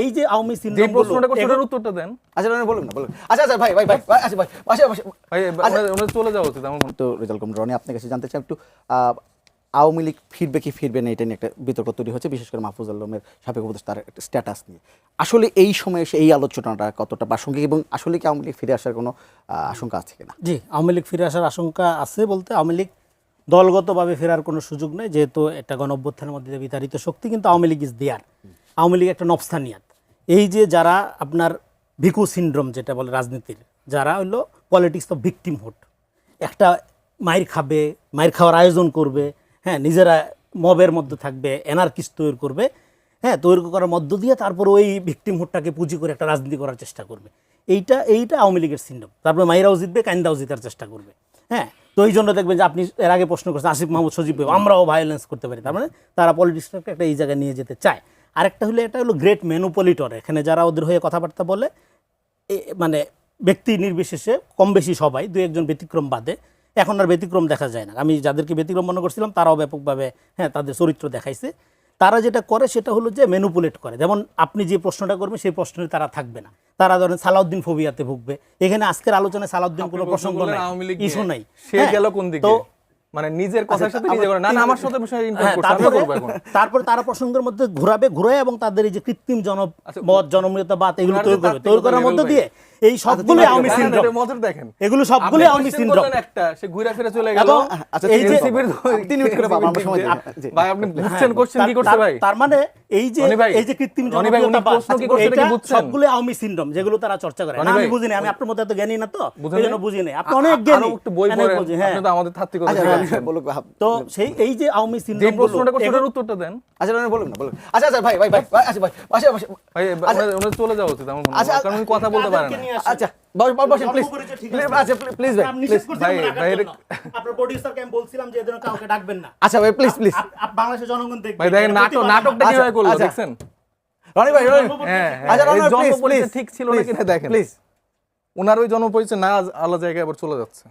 এই যে আওয়ামী যে সিনড্রোম প্রশ্নটা করছে ওটার উত্তরটা দেন। আচ্ছা বলুন না বলুন। আচ্ছা ভাই আচ্ছা ভাই ভাই ওনার চলে যাওয়া উচিত আমার মনে হয়। তো রেজাল্ট কম রনি আপনার কাছে জানতে চাই একটু আওয়ামী লীগ ফিরবে কি ফিরবে না এটা নিয়ে একটা বিতর্ক তৈরি হচ্ছে, বিশেষ করে মাহফুজ আলমের সাবেক উপদেষ্টার একটা স্ট্যাটাস নিয়ে। আসলে এই সময়ে এসে এই আলোচনাটা কতটা প্রাসঙ্গিক এবং আসলে কি আওয়ামী লীগ ফিরে আসার কোনো আশঙ্কা আছে কিনা? জি, আওয়ামী লীগ ফিরে আসার আশঙ্কা আছে বলতে আওয়ামী লীগ দলগতভাবে ফেরার কোনো সুযোগ নেই, যেহেতু একটা গণ অভ্যুত্থানের মধ্যে দিয়ে বিতাড়িত শক্তি, কিন্তু আওয়ামী লীগ ইজ দেয়ার। আওয়ামী লীগ একটা নবস্থানিয়াত। এই যে যারা আপনার ভিকু সিনড্রোম যেটা বলে রাজনীতির, যারা হলো পলিটিক্স অফ ভিকটিমহুড, একটা মাইর খাবে, মাইর খাওয়ার আয়োজন করবে, হ্যাঁ, নিজেরা মবের মধ্যে থাকবে, এনার্কিস্ট তৈরি করবে, হ্যাঁ, তৈরি করার মধ্য দিয়ে তারপর ওই ভিকটিমহুডটাকে পুঁজি করে একটা রাজনীতি করার চেষ্টা করবে। এইটা আওয়ামী লীগের সিনড্রোম। তারপরে মাইরাও জিতবে, কাইন্দাও জিতার চেষ্টা করবে, হ্যাঁ। তো এই জন্য দেখবেন যে আপনি এর আগে প্রশ্ন করছেন আসিফ মাহমুদ সজীব ভাই, আমরাও ভায়োলেন্স করতে পারি, তার মানে তারা পলিটিক্সটাকে একটা এই জায়গায় নিয়ে যেতে চায়। আরেকটা হলো এটা হলো গ্রেট ম্যানুপুলেটর, এখানে যারা ওদের হয়ে কথাবার্তা বলে, মানে ব্যক্তি নির্বিশেষে কম বেশি সবাই, দু একজন ব্যতিক্রম বাদে, এখন আর ব্যতিক্রম দেখা যায় না। আমি যাদেরকে ব্যতিক্রম মনে করছিলাম তারাও ব্যাপকভাবে, হ্যাঁ, তাদের চরিত্র দেখাইছে। তারা যেটা করে সেটা হলো যে ম্যানুপুলেট করে। যেমন আপনি যে প্রশ্নটা করবেন সেই প্রশ্নে তারা থাকবে না, তারা ধরেন সালাউদ্দিন ফোবিয়াতে ভুগবে। এখানে আজকের আলোচনায় সালাউদ্দিন কোনো প্রসঙ্গ নাই, ইস্যু নাই। সে গেল কোন দিকে? মানে নিজের কথার সাথে নিজে করে না, আমার সাথে বিষয় ইন্টারভিউ করতে আমি করব এখন। তারপর তারা প্রসঙ্গের মধ্যে ঘুরায় এবং তাদের এই যে কৃত্রিম জনমত জনপ্রিয়তাবাদ এগুলো তৈরি করার মধ্যে দিয়ে এই সবগুলো আওয়ামী সিনড্রোম, মজার দেখেন এগুলো সবগুলো আওয়ামী সিনড্রোম। একটা সে ঘুরে ফিরে চলে গেল। আচ্ছা এই যে 3 মিনিট করে বাবা আমরা সময় দিই। ভাই আপনি বুঝছেন কোশ্চেন কি করতে ভাই? তার মানে এই যে কৃত্রিম জনপ্রিয়তাবাদ সবগুলো আওয়ামী সিনড্রোম যেগুলো তারা চর্চা করে। না আমি বুঝিনি, আমি আপনার মতো এত জ্ঞানী না, তো এইজন্য বুঝি নাই। আপনি অনেক জ্ঞানী, একটু বই পড়েন, আপনি তো আমাদের থাত্তি কথা শিখাচ্ছেন। তো সেই এই যে আওয়ামী যে সিনড্রোম প্রশ্নটা করছে ওটার উত্তরটা দেন। আচ্ছা বলুন না বলুন। আচ্ছা ভাই আচ্ছা ভাই ভাই ওনার চলে যাওয়া উচিত আমার মনে হয়, কারণ উনি কথা বলতে পারেন না। আচ্ছা বসেন প্লিজ। আচ্ছা প্লিজ ভাই আপনার প্রোডিউসারকে আমি বলছিলাম যে এদের কাউকে ডাকবেন না। আচ্ছা ভাই প্লিজ বাংলাদেশের জনগণ দেখবে ভাই দেখেন নাটকটা কিভাবে করলো দেখছেন? রনি ভাই হ্যাঁ আচ্ছা রনি জন্ম প্লিজ পরিচয় ঠিক ছিল না কিনা দেখেন। প্লিজ ওনার ওই জন্ম পরিচয় না আলাদা জায়গায় আবার চলে যাচ্ছে।